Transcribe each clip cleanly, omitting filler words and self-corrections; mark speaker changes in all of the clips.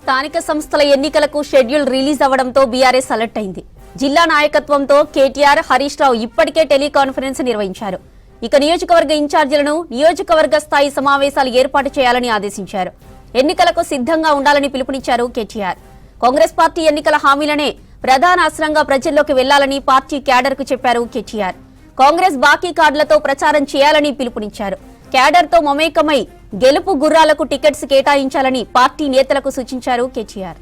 Speaker 1: స్థానిక సంస్థల ఎన్నికలకు షెడ్యూల్ రిలీజ్ అవడంతో బీఆర్ఎస్ అలర్ట్ అయింది. జిల్లా నాయకత్వంతో కేటీఆర్, హరీష్ రావు ఇప్పటికే టెలికాన్ఫరెన్స్ నిర్వహించారు. ఇక నియోజకవర్గ ఇన్ఛార్జీలను నియోజకవర్గ స్థాయి సమావేశాలు ఏర్పాటు చేయాలని ఆదేశించారు. ఎన్నికలకు సిద్ధంగా ఉండాలని పిలుపునిచ్చారు కేటీఆర్. కాంగ్రెస్ పార్టీ ఎన్నికల హామీలనే ప్రధాన అస్త్రంగా ప్రజల్లోకి వెళ్లాలని పార్టీ క్యాడర్ కు చెప్పారు కేటీఆర్. కాంగ్రెస్ బాకీ కార్డులతో ప్రచారం చేయాలని పిలుపునిచ్చారు. క్యాడర్ తో మమేకమై గెలుపు గుర్రాలకు టికెట్స్ కేటాయించాలని పార్టీ నేతలకు సూచించారు కేటీఆర్.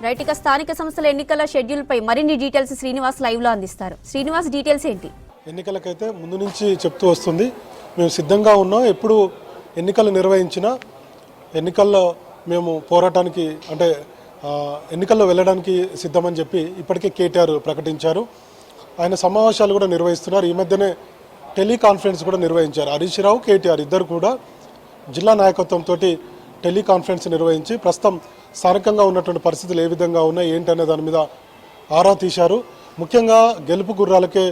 Speaker 1: రైట్, ఇక స్థానిక సంస్థల ఎన్నికల షెడ్యూల్ పై మరిన్ని డీటెయిల్స్ శ్రీనివాస్ లైవ్ లో అందిస్తారు. శ్రీనివాస్, డీటెయిల్స్ ఏంటి?
Speaker 2: ఎన్నికలకైతే ముందు నుంచి చెప్తూ వస్తుంది, మేము సిద్ధంగా ఉన్నాం. ఎప్పుడు ఎన్నికలు నిర్వహించినా ఎన్నికల్లో మేము పోరాటానికి అంటే ఎన్నికల్లో వెళ్ళడానికి సిద్ధమని చెప్పి ఇప్పటికే కేటీఆర్ ప్రకటించారు. ఆయన సమావేశాలు కూడా నిర్వహిస్తున్నారు. ఈ మధ్యనే టెలికాన్ఫరెన్స్ కూడా నిర్వహించారు. హరీష్ రావు, కేటీఆర్ ఇద్దరు కూడా జిల్లా నాయకత్వంతో టెలికాన్ఫరెన్స్ నిర్వహించి ప్రస్తుతం స్థానికంగా ఉన్నటువంటి పరిస్థితులు ఏ విధంగా ఉన్నాయి ఏంటనే దాని మీద ఆరా తీశారు. ముఖ్యంగా గెలుపు గుర్రాలకే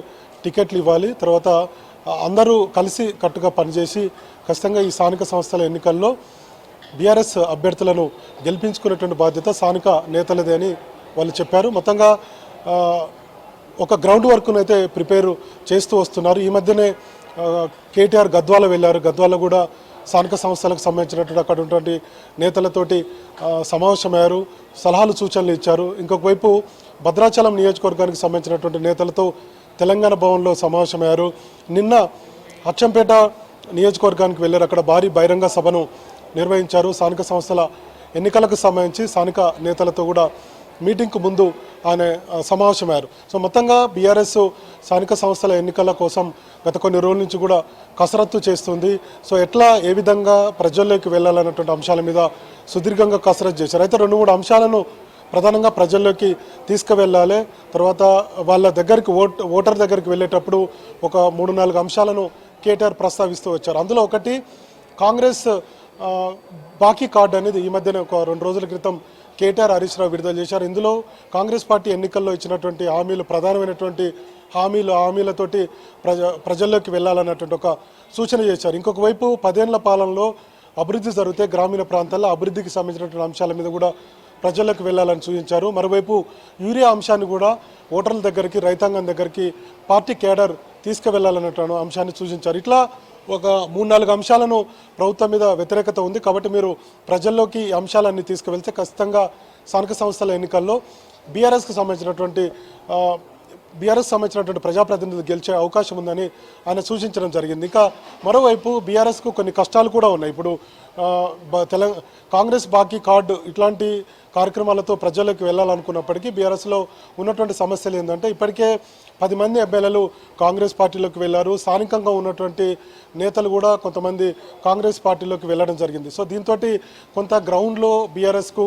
Speaker 2: టికెట్లు ఇవ్వాలి, తర్వాత అందరూ కలిసి కట్టుగా పనిచేసి ఖచ్చితంగా ఈ స్థానిక సంస్థల ఎన్నికల్లో బీఆర్ఎస్ అభ్యర్థులను గెలిపించుకునేటువంటి బాధ్యత స్థానిక నేతలదే అని వాళ్ళు చెప్పారు. మొత్తంగా ఒక గ్రౌండ్ వర్క్ను అయితే ప్రిపేర్ చేస్తూ వస్తున్నారు. ఈ మధ్యనే కేటీఆర్ గద్వాల వెళ్ళారు. గద్వాల కూడా స్థానిక సంస్థలకు సంబంధించినటువంటి అక్కడ ఉన్నటువంటి నేతలతోటి సమావేశమయ్యారు, సలహాలు సూచనలు ఇచ్చారు. ఇంకొక వైపు భద్రాచలం నియోజకవర్గానికి సంబంధించినటువంటి నేతలతో తెలంగాణ భవన్లో సమావేశమయ్యారు. నిన్న అచ్చంపేట నియోజకవర్గానికి వెళ్ళారు. అక్కడ భారీ బహిరంగ సభను నిర్వహించారు. స్థానిక సంస్థల ఎన్నికలకు సంబంధించి స్థానిక నేతలతో కూడా మీటింగ్కు ముందు ఆయన సమావేశమయ్యారు. సో మొత్తంగా బీఆర్ఎస్ స్థానిక సంస్థల ఎన్నికల కోసం గత కొన్ని రోజుల నుంచి కూడా కసరత్తు చేస్తుంది. సో ఎట్లా ఏ విధంగా ప్రజల్లోకి వెళ్ళాలన్నటువంటి అంశాల మీద సుదీర్ఘంగా కసరత్తు చేశారు. అయితే 2-3 అంశాలను ప్రధానంగా ప్రజల్లోకి తీసుకువెళ్ళాలి. తర్వాత వాళ్ళ దగ్గరికి ఓటర్ దగ్గరికి వెళ్ళేటప్పుడు ఒక 3-4 అంశాలను కేటీఆర్ ప్రస్తావిస్తూ వచ్చారు. అందులో ఒకటి కాంగ్రెస్ బాకీ కార్డు అనేది ఈ మధ్యన ఒక 2 రోజుల క్రితం కేటీఆర్, హరీష్ రావు విడుదల చేశారు. ఇందులో కాంగ్రెస్ పార్టీ ఎన్నికల్లో ఇచ్చినటువంటి హామీలు, ప్రధానమైనటువంటి హామీలతోటి ప్రజల్లోకి వెళ్ళాలన్నటువంటి ఒక సూచన చేశారు. ఇంకొక వైపు 10 ఏళ్ల పాలనలో అభివృద్ధి జరిగితే గ్రామీణ ప్రాంతాల్లో అభివృద్ధికి సంబంధించినటువంటి అంశాల మీద కూడా ప్రజల్లోకి వెళ్ళాలని సూచించారు. మరోవైపు యూరియా అంశాన్ని కూడా ఓటర్ల దగ్గరికి, రైతాంగం దగ్గరికి పార్టీ కేడర్ తీసుకువెళ్లాలన్నటువంటి అంశాన్ని సూచించారు. ఇట్లా ఒక 3-4 అంశాలను ప్రభుత్వం మీద వ్యతిరేకత ఉంది కాబట్టి మీరు ప్రజల్లోకి ఈ అంశాలన్నీ తీసుకువెళ్తే ఖచ్చితంగా స్థానిక సంస్థల ఎన్నికల్లో బీఆర్ఎస్కి సంబంధించినటువంటి ప్రజాప్రతినిధులు గెలిచే అవకాశం ఉందని ఆయన సూచించడం జరిగింది. ఇంకా మరోవైపు బీఆర్ఎస్కు కొన్ని కష్టాలు కూడా ఉన్నాయి. ఇప్పుడు కాంగ్రెస్ బాకీ కార్డు ఇట్లాంటి కార్యక్రమాలతో ప్రజల్లోకి వెళ్ళాలనుకున్నప్పటికీ బీఆర్ఎస్లో ఉన్నటువంటి సమస్యలు ఏంటంటే ఇప్పటికే 10 మంది ఎమ్మెల్యేలు కాంగ్రెస్ పార్టీలోకి వెళ్ళారు. స్థానికంగా ఉన్నటువంటి నేతలు కూడా కొంతమంది కాంగ్రెస్ పార్టీలోకి వెళ్ళడం జరిగింది. సో దీంతో కొంత గ్రౌండ్లో బీఆర్ఎస్కు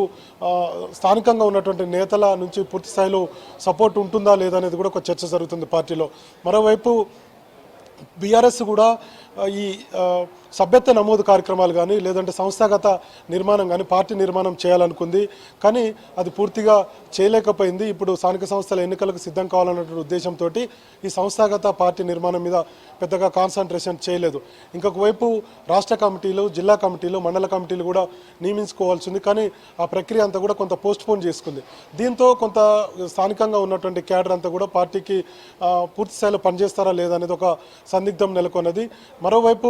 Speaker 2: స్థానికంగా ఉన్నటువంటి నేతల నుంచి పూర్తి స్థాయిలో సపోర్ట్ ఉంటుందా లేదా అనేది కూడా ఒక చర్చ జరుగుతుంది పార్టీలో. మరోవైపు బీఆర్ఎస్ కూడా ఈ సభ్యత్వ నమోదు కార్యక్రమాలు కానీ లేదంటే సంస్థాగత నిర్మాణం కానీ పార్టీ నిర్మాణం చేయాలనుకుంది, కానీ అది పూర్తిగా చేయలేకపోయింది. ఇప్పుడు స్థానిక సంస్థల ఎన్నికలకు సిద్ధం కావాలన్నటువంటి ఉద్దేశంతో ఈ సంస్థాగత పార్టీ నిర్మాణం మీద పెద్దగా కాన్సన్ట్రేషన్ చేయలేదు. ఇంకొక వైపు రాష్ట్ర కమిటీలు, జిల్లా కమిటీలు, మండల కమిటీలు కూడా నియమించుకోవాల్సింది, కానీ ఆ ప్రక్రియ అంతా కూడా కొంత పోస్ట్పోన్ చేసుకుంది. దీంతో కొంత స్థానికంగా ఉన్నటువంటి క్యాడర్ అంతా కూడా పార్టీకి పూర్తి స్థాయిలో పనిచేస్తారా లేదా అనేది ఒక సందిగ్ధం నెలకొన్నది. మరోవైపు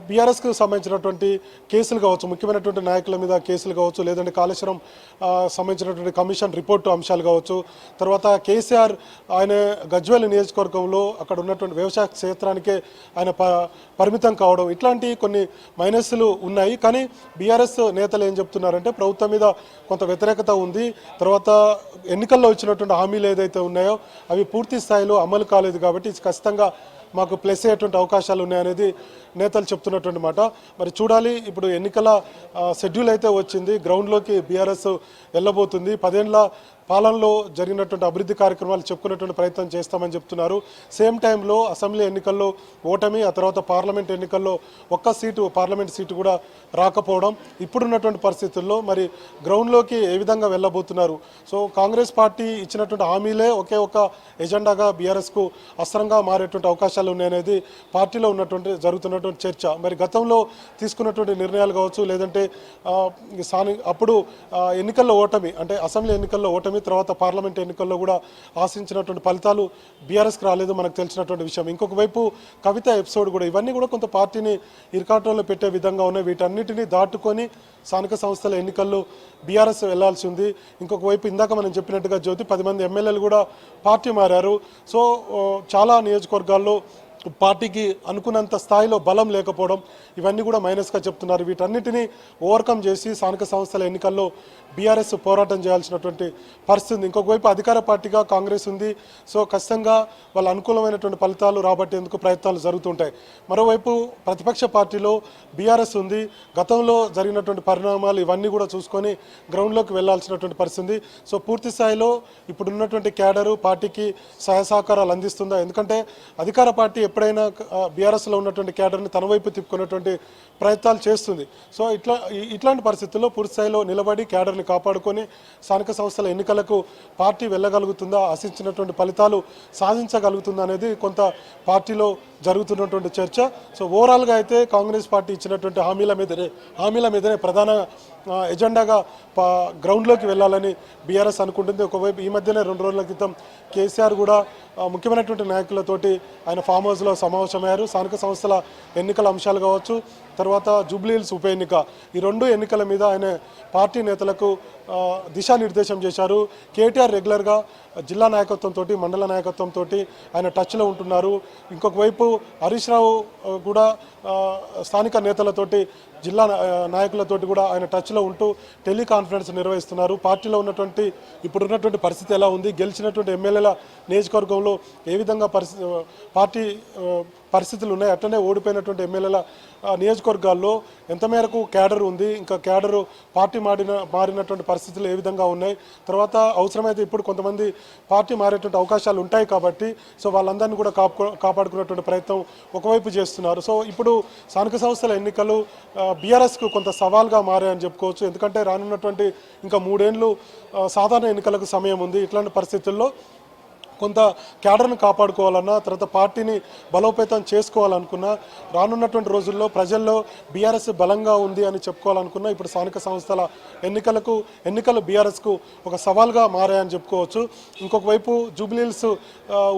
Speaker 2: బీఆర్ఎస్కు సంబంధించినటువంటి కేసులు కావచ్చు, ముఖ్యమైనటువంటి నాయకుల మీద కేసులు కావచ్చు, లేదంటే కాళేశ్వరం సంబంధించినటువంటి కమిషన్ రిపోర్టు అంశాలు కావచ్చు, తర్వాత కేసీఆర్ ఆయన గజ్వేల్ నియోజకవర్గంలో అక్కడ ఉన్నటువంటి వ్యవసాయ క్షేత్రానికే ఆయన పరిమితం కావడం, ఇట్లాంటి కొన్ని మైనస్లు ఉన్నాయి. కానీ బీఆర్ఎస్ నేతలు ఏం చెప్తున్నారంటే ప్రభుత్వం మీద కొంత వ్యతిరేకత ఉంది, తర్వాత ఎన్నికల్లో ఇచ్చినటువంటి హామీలు ఏదైతే ఉన్నాయో అవి పూర్తి స్థాయిలో అమలు కాలేదు కాబట్టి ఖచ్చితంగా మాకు ప్లస్ అయ్యేటువంటి అవకాశాలు ఉన్నాయనేది నేతలు చెప్తున్నటువంటి మాట. మరి చూడాలి, ఇప్పుడు ఎన్నికల షెడ్యూల్ అయితే వచ్చింది, గ్రౌండ్లోకి బీఆర్ఎస్ వెళ్ళబోతుంది. 10 ఏళ్ల పాలనలో జరిగినటువంటి అభివృద్ధి కార్యక్రమాలు చెప్పుకునేటువంటి ప్రయత్నం చేస్తామని చెప్తున్నారు. సేమ్ టైంలో అసెంబ్లీ ఎన్నికల్లో ఓటమి, ఆ తర్వాత పార్లమెంట్ ఎన్నికల్లో ఒక్క సీటు పార్లమెంట్ సీటు కూడా రాకపోవడం, ఇప్పుడున్నటువంటి పరిస్థితుల్లో మరి గ్రౌండ్లోకి ఏ విధంగా వెళ్ళబోతున్నారు. సో కాంగ్రెస్ పార్టీ ఇచ్చినటువంటి హామీలే ఒకే ఒక ఎజెండాగా బీఆర్ఎస్కు అస్త్రంగా మారేటువంటి అవకాశాలు ఉన్నాయనేది పార్టీలో జరుగుతున్నటువంటి చర్చ. మరి గతంలో తీసుకున్నటువంటి నిర్ణయాలు కావచ్చు, లేదంటే అప్పుడు ఎన్నికల్లో ఓటమి, అంటే అసెంబ్లీ ఎన్నికల్లో ఓటమి, తర్వాత పార్లమెంట్ ఎన్నికల్లో కూడా ఆశించినటువంటి ఫలితాలు బీఆర్ఎస్కి రాలేదు, మనకు తెలిసినటువంటి విషయం. ఇంకొక వైపు కవిత ఎపిసోడ్ కూడా, ఇవన్నీ కూడా కొంత పార్టీని ఇరుకాటంలో పెట్టే విధంగా ఉన్నాయి. వీటన్నిటిని దాటుకొని స్థానిక సంస్థల ఎన్నికల్లో బీఆర్ఎస్ వెళ్లాల్సి ఉంది. ఇంకొక వైపు ఇందాక మనం చెప్పినట్టుగా జ్యోతి 10 మంది ఎమ్మెల్యేలు కూడా పార్టీ మారారు. సో చాలా నియోజకవర్గాల్లో పార్టీకి అనుకున్నంత స్థాయిలో బలం లేకపోవడం, ఇవన్నీ కూడా మైనస్గా చెప్తున్నారు. వీటన్నిటినీ ఓవర్కమ్ చేసి స్థానిక సంస్థల ఎన్నికల్లో బీఆర్ఎస్ పోరాటం చేయాల్సినటువంటి పరిస్థితి ఉంది. ఇంకొక వైపు అధికార పార్టీగా కాంగ్రెస్ ఉంది. సో ఖచ్చితంగా వాళ్ళ అనుకూలమైనటువంటి ఫలితాలు రాబట్టేందుకు ప్రయత్నాలు జరుగుతుంటాయి. మరోవైపు ప్రతిపక్ష పార్టీలో బీఆర్ఎస్ ఉంది. గతంలో జరిగినటువంటి పరిణామాలు ఇవన్నీ కూడా చూసుకొని గ్రౌండ్లోకి వెళ్లాల్సినటువంటి పరిస్థితి. సో పూర్తి స్థాయిలో ఇప్పుడున్నటువంటి క్యాడరు పార్టీకి సహాయ సహకారాలు అందిస్తుందా? ఎందుకంటే అధికార పార్టీ ఎప్పుడైనా బీఆర్ఎస్లో ఉన్నటువంటి క్యాడర్ని తన వైపు తిప్పుకున్నటువంటి ప్రయత్నాలు చేస్తుంది. సో ఇట్లాంటి పరిస్థితుల్లో పూర్తి స్థాయిలో నిలబడి క్యాడర్ని కాపాడుకొని స్థానిక సంస్థల ఎన్నికలకు పార్టీ వెళ్ళగలుగుతుందా, ఆశించినటువంటి ఫలితాలు సాధించగలుగుతుందా అనేది కొంత పార్టీలో జరుగుతున్నటువంటి చర్చ. సో ఓవరాల్గా అయితే కాంగ్రెస్ పార్టీ ఇచ్చినటువంటి హామీల మీదనే ప్రధాన ఎజెండాగా గ్రౌండ్లోకి వెళ్ళాలని బీఆర్ఎస్ అనుకుంటుంది. ఒకవైపు ఈ మధ్యనే 2 రోజుల క్రితం కేసీఆర్ కూడా ముఖ్యమైనటువంటి నాయకులతోటి ఆయన ఫామ్ హౌస్లో సమావేశమయ్యారు. స్థానిక సంస్థల ఎన్నికల అంశాలు కావచ్చు, తర్వాత జూబ్లీహిల్స్ ఉప ఎన్నిక, ఈ 2 ఎన్నికల మీద ఆయన పార్టీ నేతలకు దిశానిర్దేశం చేశారు. కేటీఆర్ రెగ్యులర్గా జిల్లా నాయకత్వంతో, మండల నాయకత్వంతో ఆయన టచ్లో ఉంటున్నారు. ఇంకొక వైపు హరీష్ రావు కూడా స్థానిక నేతలతోటి, జిల్లా నాయకులతోటి కూడా ఆయన టచ్లో ఉంటూ టెలికాన్ఫరెన్స్ నిర్వహిస్తున్నారు. పార్టీలో ఇప్పుడున్నటువంటి పరిస్థితి ఎలా ఉంది, గెలిచినటువంటి ఎమ్మెల్యేల నియోజకవర్గంలో ఏ విధంగా పార్టీ పరిస్థితులు ఉన్నాయి, అట్లనే ఓడిపోయినటువంటి ఎమ్మెల్యేల నియోజకవర్గాల్లో ఎంత మేరకు క్యాడర్ ఉంది, ఇంకా క్యాడరు పార్టీ మారినటువంటి పరిస్థితులు ఏ విధంగా ఉన్నాయి, తర్వాత అవసరమైతే ఇప్పుడు కొంతమంది పార్టీ మారేటువంటి అవకాశాలు ఉంటాయి కాబట్టి సో వాళ్ళందరినీ కూడా కాపాడుకునేటువంటి ప్రయత్నం ఒకవైపు చేస్తున్నారు. సో ఇప్పుడు స్థానిక సంస్థల ఎన్నికలు బీఆర్ఎస్కు కొంత సవాల్గా మారాయని చెప్పుకోవచ్చు. ఎందుకంటే రానున్నటువంటి ఇంకా 3 ఏళ్ళు సాధారణ ఎన్నికలకు సమయం ఉంది. ఇట్లాంటి పరిస్థితుల్లో కొంత క్యాడర్ను కాపాడుకోవాలన్నా, తర్వాత పార్టీని బలోపేతం చేసుకోవాలనుకున్నా, రానున్నటువంటి రోజుల్లో ప్రజల్లో బీఆర్ఎస్ బలంగా ఉంది అని చెప్పుకోవాలనుకున్నా, ఇప్పుడు స్థానిక సంస్థల ఎన్నికలు బీఆర్ఎస్కు ఒక సవాల్గా మారాయని చెప్పుకోవచ్చు. ఇంకొక వైపు జూబ్లీహిల్స్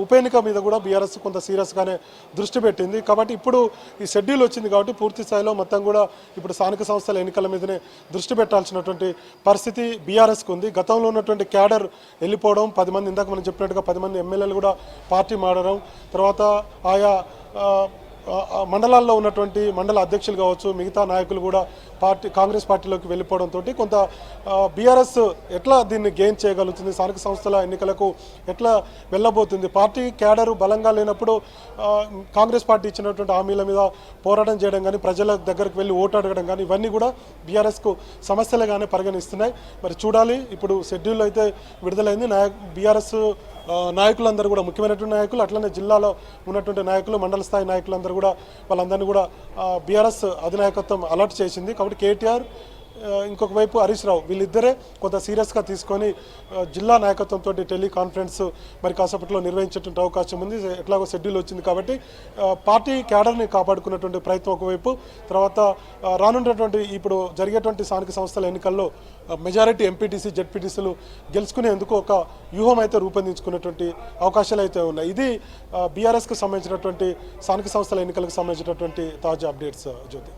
Speaker 2: ఉప ఎన్నిక మీద కూడా బీఆర్ఎస్ కొంత సీరియస్గానే దృష్టి పెట్టింది. కాబట్టి ఇప్పుడు ఈ షెడ్యూల్ వచ్చింది కాబట్టి పూర్తి స్థాయిలో మొత్తం కూడా ఇప్పుడు స్థానిక సంస్థల ఎన్నికల మీదనే దృష్టి పెట్టాల్సినటువంటి పరిస్థితి బీఆర్ఎస్కు ఉంది. గతంలో ఉన్నటువంటి క్యాడర్ వెళ్ళిపోవడం, 10 మంది, ఇందాక మనం చెప్పినట్టుగా 10 మంది ఎమ్మెల్యేలు కూడా పార్టీ మారడం, తర్వాత ఆయా మండలాల్లో ఉన్నటువంటి మండల అధ్యక్షులు కావచ్చు, మిగతా నాయకులు కూడా కాంగ్రెస్ పార్టీలోకి వెళ్ళిపోవడంతో కొంత బీఆర్ఎస్ ఎట్లా దీన్ని గెయిన్ చేయగలుగుతుంది, స్థానిక సంస్థల ఎన్నికలకు ఎట్లా వెళ్ళబోతుంది, పార్టీ క్యాడరు బలంగా లేనప్పుడు కాంగ్రెస్ పార్టీ ఇచ్చినటువంటి హామీల మీద పోరాటం చేయడం కానీ, ప్రజల దగ్గరకు వెళ్ళి ఓటు అడగడం కానీ, ఇవన్నీ కూడా బీఆర్ఎస్కు సమస్యలుగానే పరిగణిస్తున్నాయి. మరి చూడాలి. ఇప్పుడు షెడ్యూల్ అయితే విడుదలైంది. బీఆర్ఎస్ నాయకులందరూ కూడా, ముఖ్యమైనటువంటి నాయకులు, అట్లనే జిల్లాలో ఉన్నటువంటి నాయకులు, మండల స్థాయి నాయకులందరూ కూడా వాళ్ళందరినీ కూడా బీఆర్ఎస్ అధినాయకత్వం అలర్ట్ చేసింది. కాబట్టి కేటీఆర్, ఇంకొక వైపు హరీష్ రావు, వీళ్ళిద్దరే కొంత సీరియస్గా తీసుకొని జిల్లా నాయకత్వంతో టెలికాన్ఫరెన్స్ మరి కాసేపట్లో నిర్వహించేటువంటి అవకాశం ఉంది. ఎట్లాగో షెడ్యూల్ వచ్చింది కాబట్టి పార్టీ క్యాడర్ని కాపాడుకున్నటువంటి ప్రయత్నం ఒకవైపు, తర్వాత రానున్నటువంటి ఇప్పుడు జరిగేటువంటి స్థానిక సంస్థల ఎన్నికల్లో మెజారిటీ ఎంపీటీసీ, జెడ్పీటీసీలు గెలుచుకునేందుకు ఒక వ్యూహం అయితే రూపొందించుకునేటువంటి అవకాశాలు అయితే ఉన్నాయి. ఇది బీఆర్ఎస్కు సంబంధించినటువంటి స్థానిక సంస్థల ఎన్నికలకు సంబంధించినటువంటి తాజా అప్డేట్స్. జ్యోతి.